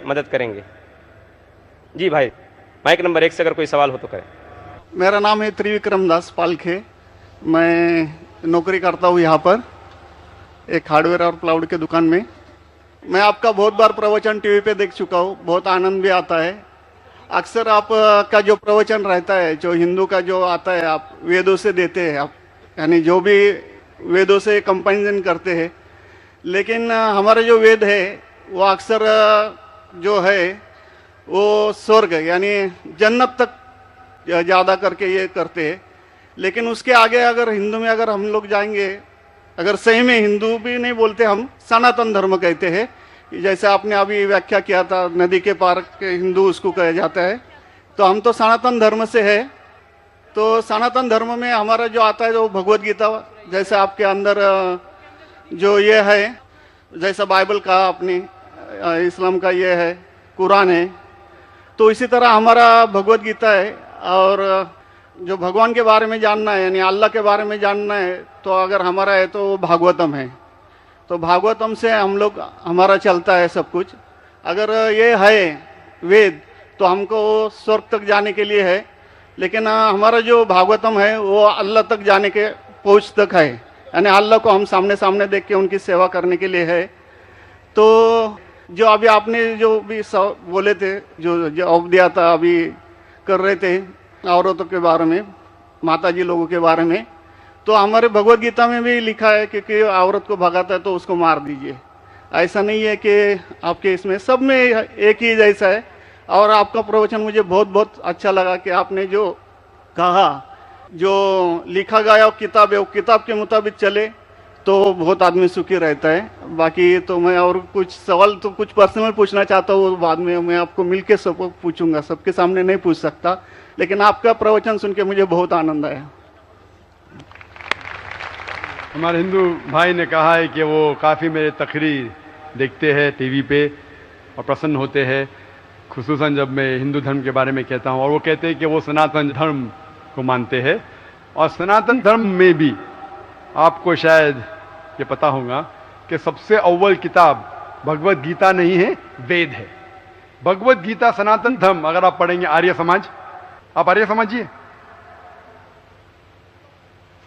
मदद करेंगे। जी भाई, माइक नंबर 1 से अगर कोई सवाल हो तो करें। मेरा नाम है त्रिविक्रम दास पालखे। मैं नौकरी करता हूँ यहाँ पर एक हार्डवेयर और क्लाउड के दुकान में। मैं आपका बहुत बार प्रवचन टीवी पे देख चुका हूँ, बहुत आनंद भी आता है। अक्सर आप का जो प्रवचन रहता है, जो हिंदू का जो आता है, आप वेदों से देते हैं, आप यानी जो भी वेदों से कंपैरिजन करते हैं। लेकिन हमारे जो वेद है वो अक्सर जो है वो स्वर्ग यानी जन्नत तक ज़्यादा करके ये करते हैं। लेकिन उसके आगे अगर हिंदू में अगर हम लोग जाएंगे, अगर सही में हिंदू भी नहीं बोलते, हम सनातन धर्म कहते हैं। जैसे आपने अभी व्याख्या किया था, नदी के पार के हिंदू उसको कहा जाता है। तो हम तो सनातन धर्म से है। तो सनातन धर्म में हमारा जो आता है वो भगवत गीता, जैसे आपके अंदर जो ये है, जैसा बाइबल का आपने इस्लाम का ये है, कुरान है, तो इसी तरह हमारा भगवत गीता है। और जो भगवान के बारे में जानना है यानी अल्लाह के बारे में जानना है, तो अगर हमारा है तो वो भागवतम है। तो भागवतम से हम लोग हमारा चलता है सब कुछ। अगर ये है वेद तो हमको स्वर्ग तक जाने के लिए है। लेकिन हमारा जो भागवतम है वो अल्लाह तक जाने के पहुँच तक है, यानी अल्लाह को हम सामने सामने देख के उनकी सेवा करने के लिए है। तो जो अभी आपने जो भी बोले थे, जो जवाब दिया था, अभी कर रहे थे औरतों के बारे में, माताजी लोगों के बारे में, तो हमारे भगवत गीता में भी लिखा है कि औरत को भगाता है तो उसको मार दीजिए। ऐसा नहीं है कि आपके इसमें सब में एक ही जैसा है। और आपका प्रवचन मुझे बहुत बहुत अच्छा लगा कि आपने जो कहा, जो लिखा गया किताब है वो किताब के मुताबिक चले तो बहुत आदमी सुखी रहता है। बाकी तो मैं और कुछ सवाल तो कुछ पर्सनल पूछना चाहता हूँ, बाद में मैं आपको मिलके सब पूछूंगा, सबके सामने नहीं पूछ सकता। लेकिन आपका प्रवचन सुन के मुझे बहुत आनंद आया। हमारे हिंदू भाई ने कहा है कि वो काफ़ी मेरे तकरीर देखते हैं टीवी पे और प्रसन्न होते हैं, खुसूसन जब मैं हिंदू धर्म के बारे में कहता हूँ। और वो कहते हैं कि वो सनातन धर्म को मानते हैं। और सनातन धर्म में भी आपको शायद ये पता होगा कि सबसे अव्वल किताब भगवत गीता नहीं है, वेद है। भगवत गीता सनातन धर्म अगर आप पढ़ेंगे, आर्य समाज, आप आर्य समझिए,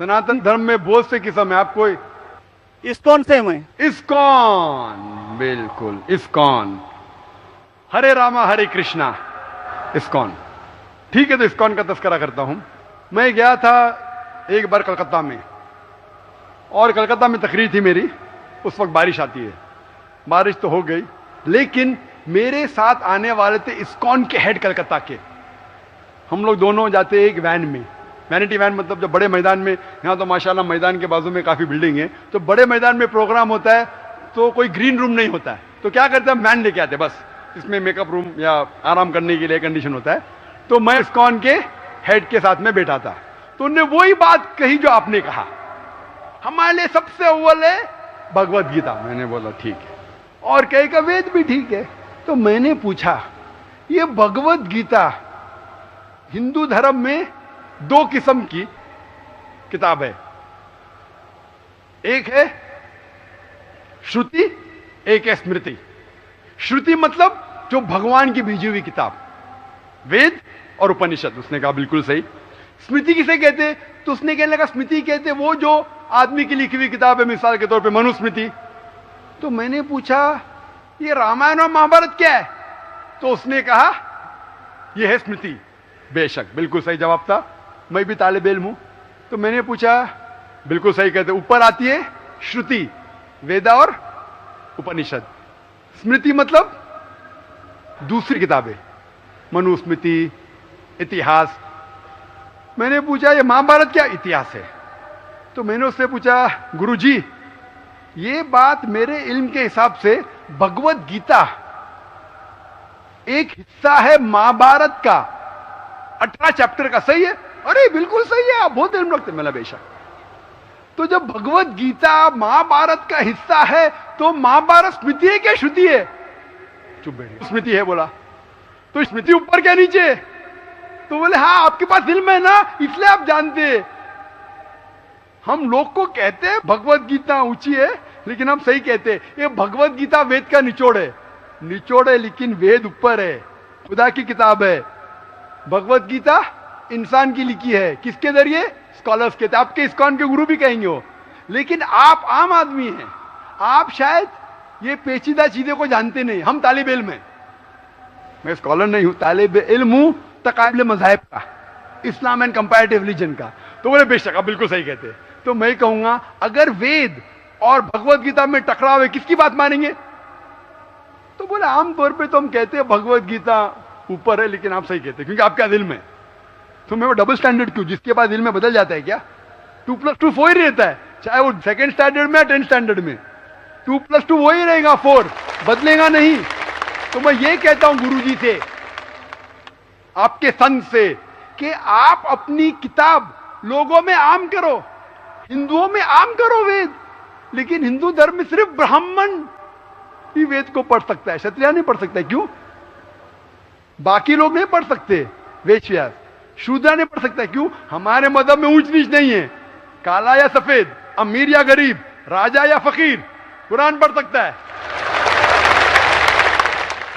सनातन धर्म में बहुत से किस्म है। आपको इस्कॉन से मैं इस्कॉन, बिल्कुल इस्कॉन, हरे रामा हरे कृष्णा, इस्कॉन, ठीक है। तो इस्कॉन का तस्करा करता हूं। मैं गया था एक बार कलकत्ता में, और कलकत्ता में तकरीर थी मेरी। उस वक्त बारिश आती है, बारिश तो हो गई, लेकिन मेरे साथ आने वाले थे इस्कॉन के हेड कलकत्ता के। हम लोग दोनों जाते एक वैन में, वैनिटी वैन, मतलब जब बड़े मैदान में, यहाँ तो माशाल्लाह मैदान के बाजू में काफ़ी बिल्डिंग है, तो बड़े मैदान में प्रोग्राम होता है तो कोई ग्रीन रूम नहीं होता है, तो क्या करते हैं, वैन लेके आते, बस इसमें मेकअप रूम या आराम करने के लिए कंडीशन होता है। तो मैं इस्कॉन के हेड के साथ में बैठा था, तो उन्होंने वही बात कही जो आपने कहा, हमारे लिए सबसे अव्वल है भगवत गीता। मैंने बोला ठीक है, और कहे का वेद भी ठीक है। तो मैंने पूछा, ये भगवत गीता हिंदू धर्म में दो किस्म की किताब है, एक है श्रुति, एक है स्मृति। श्रुति मतलब जो भगवान की भेजी हुई किताब, वेद और उपनिषद। उसने कहा बिल्कुल सही। स्मृति किसे कहते, तो उसने कहने लगा स्मृति कहते वो जो आदमी की लिखी हुई किताब है, मिसाल के तौर पे मनुस्मृति। तो मैंने पूछा ये रामायण और महाभारत क्या है, तो उसने कहा ये है स्मृति। बेशक बिल्कुल सही जवाब था, मैं भी तालिब इल्म हूं। तो मैंने पूछा, बिल्कुल सही कहते, ऊपर आती है श्रुति, वेदा और उपनिषद। स्मृति मतलब दूसरी किताबें, मनुस्मृति, इतिहास। मैंने पूछा ये महाभारत क्या इतिहास है, तो मैंने उससे पूछा गुरुजी ये बात मेरे इल्म के हिसाब से भगवत गीता एक हिस्सा है महाभारत का, 18 चैप्टर का, सही है? अरे बिल्कुल सही है, आप बहुत इल्म रखते। मैंने बेशक। तो जब भगवत गीता महाभारत का हिस्सा है तो महाभारत स्मृति है क्या श्रुति है? चुप बैठे, स्मृति है बोला। तो स्मृति ऊपर क्या नीचे? तो बोले हाँ आपके पास इल्म है ना, इसलिए आप जानते। हम लोग को कहते हैं भगवत गीता ऊंची है, लेकिन हम सही कहते हैं ये भगवत गीता वेद का निचोड़ है। निचोड़ है, लेकिन वेद ऊपर है, खुदा की किताब है। भगवत गीता इंसान की लिखी है, किसके जरिए? स्कॉलर्स के। आपके इस्कॉन के गुरु भी कहेंगे वो, लेकिन आप आम आदमी हैं, आप शायद ये पेचीदा चीजों को जानते नहीं। हम तालिब इल्म हैं, मैं स्कॉलर नहीं हूं, तालिब इल्म हूं तकाबले मज़ाहिब का, इस्लाम एंड कंपैरेटिव रिलीजन का। तो बोले बेशक आप बिल्कुल सही कहते हैं। तो मैं कहूंगा अगर वेद और भगवत गीता में टकराव है, किसकी बात मानेंगे? तो बोले आमतौर पे तो हम कहते हैं भगवत गीता ऊपर है, लेकिन आप सही कहते हैं क्योंकि आपके दिल में। तो मैं वो डबल स्टैंडर्ड क्यों? जिसके बाद दिल में बदल जाता है क्या? 2+2 4 ही रहता है, चाहे वो सेकंड स्टैंडर्ड में या 10th स्टैंडर्ड में 2+2 वही रहेगा, 4 बदलेगा नहीं। तो मैं ये कहता हूं गुरुजी से, आपके संत से, कि आप अपनी किताब लोगों में आम करो, हिंदुओं में आम करो वेद। लेकिन हिंदू धर्म में सिर्फ ब्राह्मण ही वेद को पढ़ सकता है, क्षत्रिय नहीं पढ़ सकता। क्यों? बाकी लोग नहीं पढ़ सकते, वेद व्यास शूद्र नहीं पढ़ सकता। क्यों? हमारे मजहब में ऊंच नीच नहीं है, काला या सफेद, अमीर या गरीब, राजा या फकीर, कुरान पढ़ सकता है।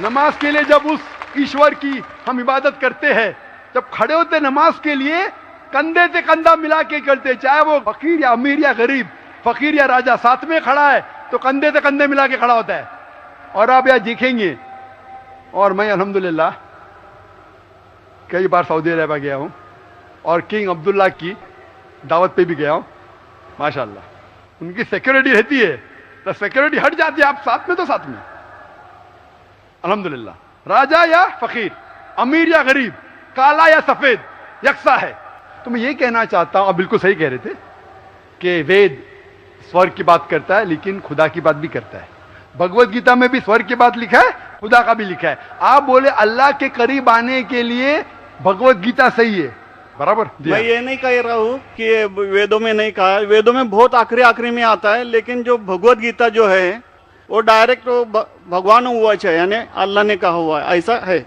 नमाज के लिए जब उस ईश्वर की हम इबादत करते हैं, जब खड़े होते नमाज के लिए, कंधे से कंधा मिला के करते, चाहे वो फकीर या अमीर या गरीब, फकीर या राजा साथ में खड़ा है तो कंधे से कंधे मिला के खड़ा होता है। और आप यहां देखेंगे, और मैं अल्हम्दुलिल्लाह कई बार सऊदी अरब गया हूं और किंग अब्दुल्ला की दावत पे भी गया हूं, माशाल्लाह उनकी सिक्योरिटी रहती है, तो सिक्योरिटी हट जाती है, आप साथ में तो साथ में, अल्हम्दुलिल्लाह। राजा या फकीर, अमीर या गरीब, काला या सफेद, यकसा है। तो मैं ये कहना चाहता हूं, आप बिल्कुल सही कह रहे थे कि वेद स्वर्ग की बात करता है, लेकिन खुदा की बात भी करता है। भगवत गीता में भी स्वर्ग की बात लिखा है, खुदा का भी लिखा है। आप बोले अल्लाह के करीब आने के लिए भगवत गीता सही है, बराबर। मैं ये नहीं कह रहा हूँ कि ये वेदों में नहीं कहा है, वेदों में बहुत आखिरी में आता है, लेकिन जो भगवत गीता जो है वो डायरेक्ट भगवान हुआ है, यानी अल्लाह ने कहा हुआ है, ऐसा है।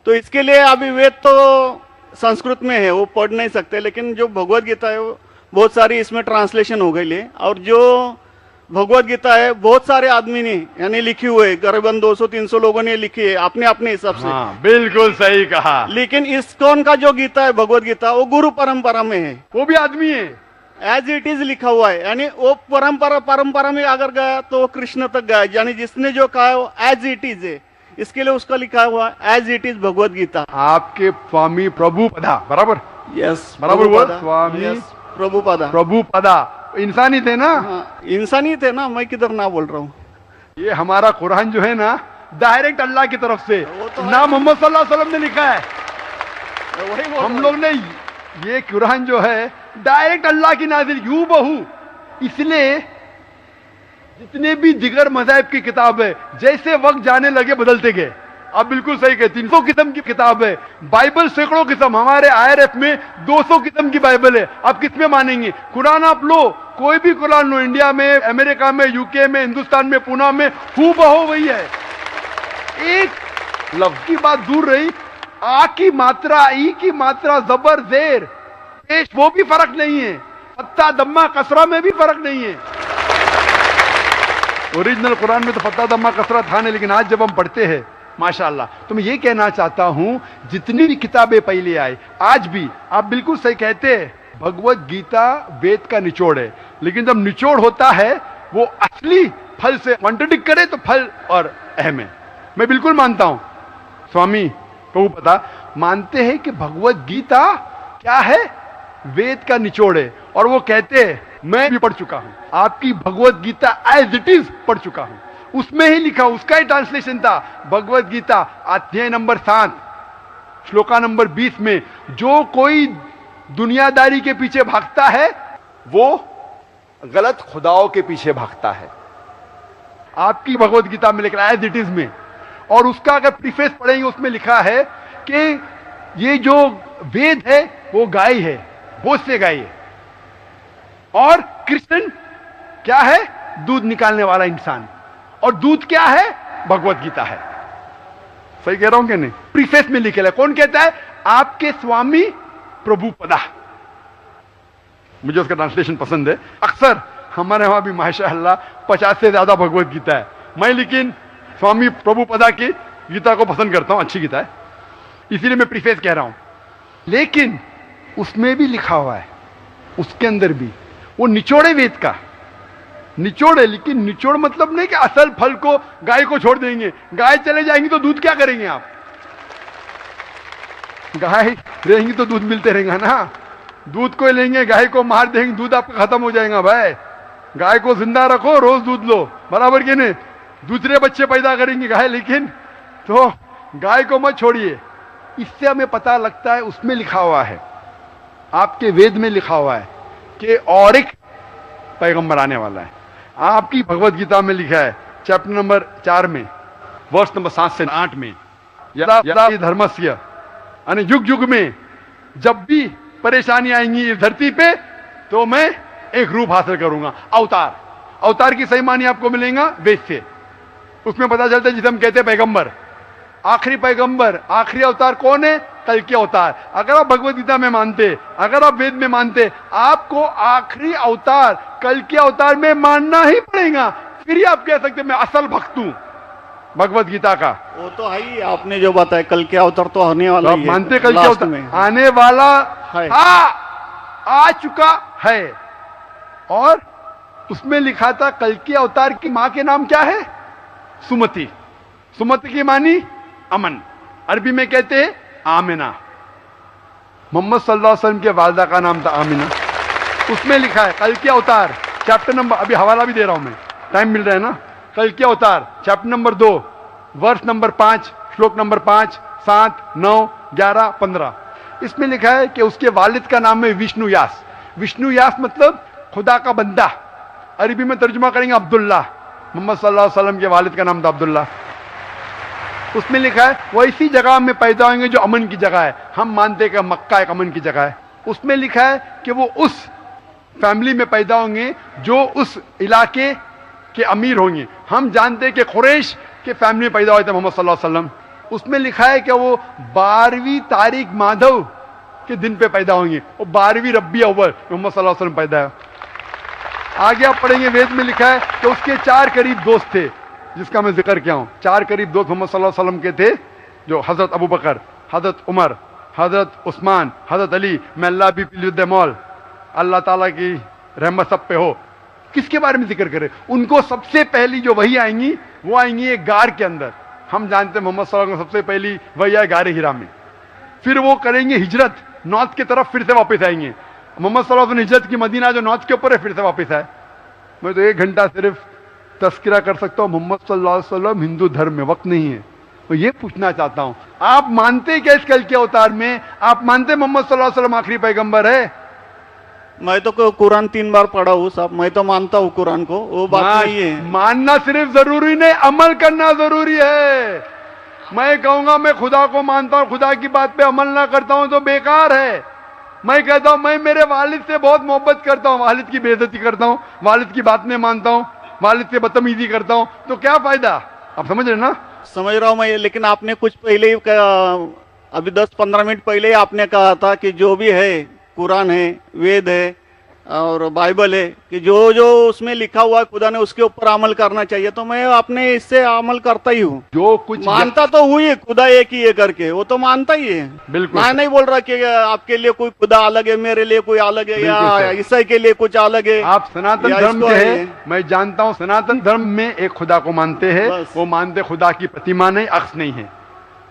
तो इसके लिए अभी वेद तो संस्कृत में है, वो पढ़ नहीं सकते, लेकिन जो भगवत गीता है वो बहुत सारी इसमें ट्रांसलेशन हो गई है। और जो भगवत गीता है बहुत सारे आदमी ने यानी लिखी हुई है, करीबन 200-300 लोगों ने लिखी है अपने अपने हिसाब से। हाँ, बिल्कुल सही कहा। लेकिन इस्कॉन का जो गीता है, भगवत गीता, वो गुरु परंपरा में है, वो भी आदमी है, एज इट इज लिखा हुआ है। यानी वो परंपरा में अगर गया तो वो कृष्ण तक गया, यानी जिसने जो कहा है वो एज इट इज है, इसके लिए उसका लिखा हुआ as it is Bhagavad Gita. आपके स्वामी प्रभुपदा, बराबर? यस, बराबर हुआ, स्वामी प्रभुपदा। प्रभुपदा इंसानी थे ना? हाँ, इंसानी थे ना, मैं किधर ना बोल रहा हूँ। ये हमारा कुरान जो है ना, डायरेक्ट अल्लाह की तरफ से, तो ना मोहम्मद सल्लल्लाहु अलैहि वसल्लम ने लिखा है। वही हम लोग ने ये कुरान जो है डायरेक्ट अल्लाह की नाज़िल, यूं बहू। इसलिए जितने भी दिगर मज़ाहिब की किताब है, जैसे वक्त जाने लगे बदलते गए। आप बिल्कुल सही कहते, 300 किस्म की किताब है, बाइबल सैकड़ों किस्म, हमारे IRF में 200 किस्म की बाइबल है। आप किस में मानेंगे? कुरान आप लो, कोई भी कुरान लो, इंडिया में, अमेरिका में, यूके में, हिंदुस्तान में, पुणे में, हूबहू वही है। एक लफ्ज की बात दूर रही, आ की मात्रा, ई की मात्रा, जबर जेर पेश, वो भी फर्क नहीं है, फत्ता दम्मा कसरा में भी फर्क नहीं है। ओरिजिनल कुरान में तो फत्ता दम्मा कसरा था नहीं, लेकिन आज जब हम पढ़ते हैं माशाअल्लाह। तो मैं ये कहना चाहता हूं, जितनी भी किताबें पहले आई, आज भी आप बिल्कुल सही कहते हैं, भगवत गीता वेद का निचोड़ है। लेकिन जब निचोड़ होता है वो असली फल से कॉन्ट्रडिक्ट करे तो फल और अहम है। मैं बिल्कुल मानता हूं, स्वामी प्रभुपदा मानते हैं कि भगवत गीता क्या है? वेद का निचोड़ है। और वो कहते हैं, मैं भी पढ़ चुका हूं, आपकी Bhagavad Gita as it is पढ़ चुका हूं, उसमें ही लिखा, उसका ही ट्रांसलेशन था। भगवत गीता अध्याय नंबर 7 श्लोका नंबर 20 में, जो कोई दुनियादारी के पीछे भागता है वो गलत खुदाओं के पीछे भागता है। आपकी भगवत गीता में लिखा है एज इट इज में। और उसका अगर प्रीफेस पढ़ेंगे, उसमें लिखा है कि ये जो वेद है वो गाय है, बोझ से गाय है, और कृष्ण क्या है? दूध निकालने वाला इंसान। और दूध क्या है? भगवत गीता है। सही कह रहा हूं कि नहीं? प्रीफेस में लिखे है। कौन कहता है? आपके स्वामी प्रभुपदा। मुझे उसका ट्रांसलेशन पसंद है। अक्सर हमारे वहां भी माशाअल्लाह 50 से ज्यादा भगवत गीता है। मैं लेकिन स्वामी प्रभुपदा की गीता को पसंद करता हूं, अच्छी गीता है, इसीलिए मैं प्रीफेस कह रहा हूं। लेकिन उसमें भी लिखा हुआ है, उसके अंदर भी वो निचोड़े वेद का निचोड़ है, लेकिन निचोड़ मतलब नहीं कि असल फल को गाय को छोड़ देंगे। गाय चले जाएंगी तो दूध क्या करेंगे आप? गाय रहेंगी तो दूध मिलते रहेगा ना। दूध को लेंगे, गाय को मार देंगे, दूध आपका खत्म हो जाएगा भाई। गाय को जिंदा रखो, रोज दूध लो, बराबर के नहीं? दूसरे बच्चे पैदा करेंगे गाय, लेकिन तो गाय को मत छोड़िए। इससे हमें पता लगता है, उसमें लिखा हुआ है, आपके वेद में लिखा हुआ है कि और एक पैगंबर आने वाला है। आपकी भगवत गीता में लिखा है चैप्टर नंबर 4 में वर्ष नंबर 7 से 8 में, यदा यदा धर्मस्य, यानी युग युग में जब भी परेशानी आएंगी इस धरती पे तो मैं एक रूप हासिल करूंगा, अवतार। अवतार की सही मानी आपको मिलेगा वेद से। उसमें पता चलता है जिसे हम कहते हैं पैगंबर, आखिरी पैगंबर, आखिरी अवतार कौन है? कल के अवतार। अगर आप भगवत गीता में मानते, अगर आप वेद में मानते, आपको आखिरी अवतार कल के अवतार में मानना ही पड़ेगा, फिर ही आप कह सकते मैं असल भक्त हूं भगवत गीता का। वो तो है ही, आपने जो बताया कल के अवतार तो आने वाला तो आप ही है, मानते कल के लास्ट अवतार में आने वाला है। आ चुका है। और उसमें लिखा था कल के अवतार की मां के नाम क्या है? सुमति। सुमति की मानी अमन, अरबी में कहते हैं आमिना। मोहम्मद सल्लल्लाहु अलैहि वसल्लम के वालदा का नाम था आमिना। उसमें लिखा है कल के अवतार, चैप्टर नंबर, अभी हवाला भी दे रहा हूं मैं, टाइम मिल रहा है ना। कल के अवतार चैप्टर नंबर 2 वर्ष नंबर 5 श्लोक नंबर 5, 7, 9, 11, 15। इसमें लिखा है कि उसके वालिद का नाम है विष्णु यास। विष्णु यास मतलब खुदा का बंदा, अरबी में तर्जुमा करेंगे अब्दुल्ला। मोहम्मद सल्लल्लाहु अलैहि वसल्लम के वालिद का नाम था अब्दुल्ला। उसमें लिखा है वो इसी जगह में पैदा होंगे जो अमन की जगह है। हम मानते हैं कि मक्का एक अमन की जगह है। उसमें लिखा है कि वो उस फैमिली में पैदा होंगे जो उस इलाके के अमीर होंगे। हम जानते हैं कि कुरैश के फैमिली में पैदा हुए थे मोहम्मद सल्लल्लाहु अलैहि वसल्लम। उसमें लिखा है कि वो 12वीं तारीख माधव के दिन पे पैदा होंगे, वो 12वीं रब्बी अव्वल मोहम्मद सल्लल्लाहु अलैहि वसल्लम पैदा है। आगे आप पढ़ेंगे वेद में लिखा है कि उसके 4 करीब दोस्त थे, जिसका मैं जिक्र किया हूं। 4 करीब दोस्त मोहम्मद सल्लल्लाहु अलैहि वसल्लम के थे, जो हजरत अबू बकर, हजरत उमर, हजरत उस्मान, हजरत अली। मैं अल्लाह भी मौल, अल्लाह ताला की रहमत सब पे हो। किसके बारे में जिक्र करें? उनको सबसे पहली जो वही आएंगी वो आएंगी एक गार के अंदर। हम जानते हैं मोहम्मद सल्लल्लाहु अलैहि वसल्लम सबसे पहली वही आए गारे हिरा में। फिर वो करेंगे हिजरत नॉर्थ की तरफ, फिर से वापस आएंगे। मोहम्मद सल्लल्लाहु अलैहि वसल्लम हिजरत की मदीना जो नॉर्थ के ऊपर है, फिर से वापस आए। मैं तो 1 घंटा सिर्फ तस्करा कर सकता हूं मोहम्मद सल्लल्लाहु अलैहि वसल्लम हिंदू धर्म में, वक्त नहीं है। मैं ये पूछना चाहता हूं, आप मानते क्या इस कल के अवतार में? आप मानते मोहम्मद सल्लल्लाहु अलैहि वसल्लम आखिरी पैगंबर है? मैं तो कुरान 3 बार पढ़ा हूँ साहब, मैं तो मानता हूँ कुरान को, वो बात नहीं है। मानना सिर्फ जरूरी नहीं, अमल करना जरूरी है। मैं कहूंगा मैं खुदा को मानता हूं, खुदा की बात पे अमल ना करता हूं तो बेकार है। मैं कहता हूं मैं मेरे वालिद से बहुत मोहब्बत करता हूं, वालिद की बेइज्जती करता हूं, वालिद की बात नहीं मानता हूं, वालिद से बदतमीजी करता हूं, तो क्या फायदा? आप समझ रहे ना? समझ रहा हूँ मैं, लेकिन आपने कुछ पहले ही अभी 10-15 मिनट पहले ही आपने कहा था कि जो भी है, कुरान है, वेद है और बाइबल है, कि जो जो उसमें लिखा हुआ है खुदा ने उसके ऊपर अमल करना चाहिए। तो मैं अपने इससे अमल करता ही हूँ। जो कुछ मानता तो हुई खुदा एक ही है करके, वो तो मानता ही है। बिल्कुल, मैं नहीं बोल रहा कि आपके लिए कोई खुदा अलग है, मेरे लिए कोई अलग है, या ईसाई के लिए कुछ अलग है। आप सनातन धर्म के हैं, मैं जानता हूँ सनातन धर्म में एक खुदा को मानते हैं। वो मानते खुदा की प्रतिमा नहीं, अक्स नहीं है,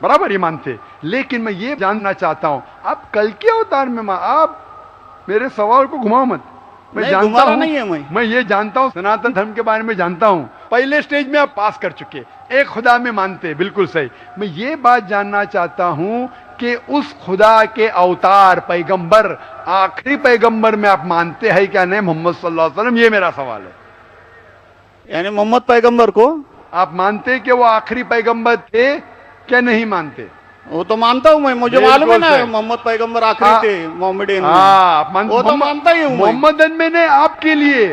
बराबर ही मानते। लेकिन मैं ये जानना चाहता हूँ, आप कल के अवतार में आप मेरे सवाल को घुमाओ मत। मैं जानता हूं, नहीं है मैं ये जानता हूं, सनातन धर्म के बारे में जानता हूं। पहले स्टेज में आप पास कर चुके, एक खुदा में मानते, बिल्कुल सही। मैं ये बात जानना चाहता हूं कि उस खुदा के अवतार पैगंबर, आखिरी पैगंबर में आप मानते हैं क्या नहीं मोहम्मद सल्लल्लाहु अलैहि वसल्लम? ये मेरा सवाल है। यानी मोहम्मद पैगंबर को आप मानते कि वो आखिरी पैगंबर थे क्या नहीं मानते? वो तो मानता हूँ मैं, मुझे मालूम है ना मोहम्मद पैगंबर आखिरी थे मोहम्मदियन में। वो तो मानता ही हूँ। मोहम्मदन में ने आपके लिए,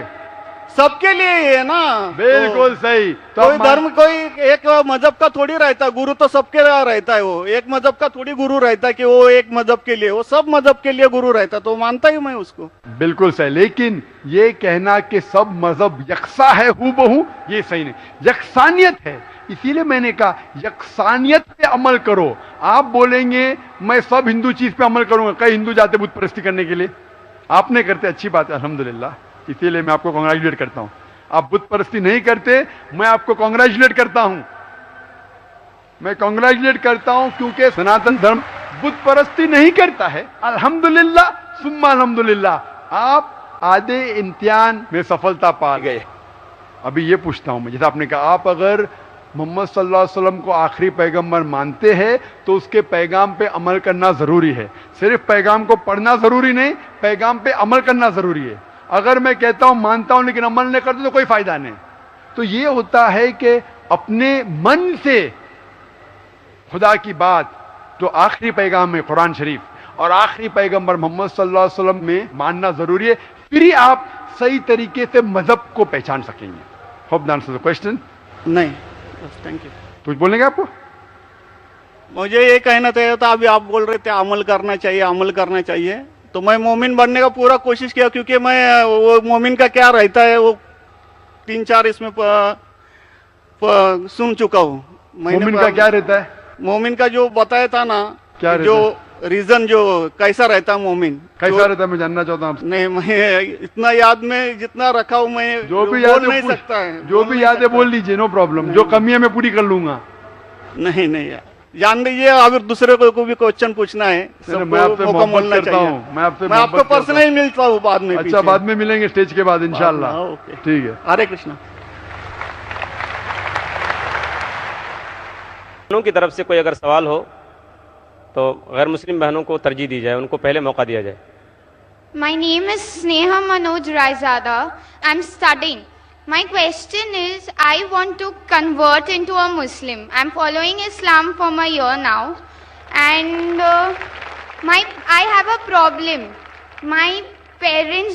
सबके लिए है ना। बिल्कुल सही। तो कोई धर्म, कोई एक मजहब का थोड़ी रहता है गुरु, तो सबके रहता है। वो एक मजहब का थोड़ी गुरु रहता है कि वो एक मजहब के लिए, वो सब मजहब के लिए गुरु रहता है। तो मानता ही मैं उसको। बिल्कुल सही। लेकिन ये कहना कि सब मजहब यकसा है हूबहू, ये सही नहीं। यकसानियत है, इसीलिए मैंने कहा यकसानियत पे अमल करो। आप बोलेंगे मैं सब हिंदू चीज पे अमल करूंगा, कई हिंदू जाते बुत परस्ती करने के लिए, आपने करते, अच्छी बात है अल्हम्दुलिल्लाह, इसीलिए मैं आपको कांग्रेचुलेट करता हूं। आप बुत परस्ती नहीं करते, मैं आपको कांग्रेचुलेट करता हूं, मैं कांग्रेचुलेट करता हूं, क्योंकि सनातन धर्म बुत परस्ती नहीं करता है। अल्हम्दुलिल्लाह सुम्मा अल्हम्दुलिल्लाह आप आधे इम्तिहान में सफलता पा गए। अभी ये पूछता हूं मैं, जैसे आपने कहा आप अगर मोहम्मद सल्लल्लाहु अलैहि वसल्लम को आखिरी पैगंबर मानते हैं तो उसके पैगाम पे अमल करना जरूरी है। सिर्फ पैगाम को पढ़ना जरूरी नहीं, पैगाम पे अमल करना जरूरी है। अगर मैं कहता हूं मानता हूं लेकिन अमल नहीं करता तो कोई फायदा नहीं। तो ये होता है कि अपने मन से खुदा की बात जो आखिरी पैगाम है कुरान शरीफ और आखिरी पैगंबर मोहम्मद सल्लल्लाहु अलैहि वसल्लम में मानना जरूरी है, फिर ही आप सही तरीके से मजहब को पहचान सकेंगे। Hope that answers the question. नहीं, थैंक यू। कुछ बोलेंगे आपको? मुझे ये कहना चाहिए था, अभी आप बोल रहे थे अमल करना चाहिए, अमल करना चाहिए, तो मैं मोमिन बनने का पूरा कोशिश किया, क्योंकि मैं वो मोमिन का क्या रहता है वो 3-4 इसमें सुन चुका हूँ। मोमिन का क्या रहता है? मोमिन का जो बताया था ना, क्या जो रीजन जो कैसा रहता है मोमिन, कैसा रहता है मैं जानना चाहता हूँ। नहीं, मैं इतना याद में जितना रखा हूँ मैं जो भी याद नहीं सकता है, जो भी याद है बोल लीजिए, नो प्रॉब्लम। जो कमी है मैं पूरी कर लूंगा। नहीं नहीं यार, जान लीजिए, अगर दूसरे को भी क्वेश्चन पूछना है मैं आपसे मोहब्बत करता हूँ, मैं आपको पर्सनली मिलता हूँ बाद में। अच्छा, बाद में मिलेंगे स्टेज के बाद इंशाल्लाह। ठीक है, हरे कृष्णा। बहनों की तरफ से कोई अगर सवाल हो तो गैर मुस्लिम बहनों को तरजीह दी जाए, उनको पहले मौका दिया जाए। My name is Sneha Manoj Raizada. I'm studying. My question is, I want to convert into a Muslim. I'm following Islam for a year now, and I have a problem. My parents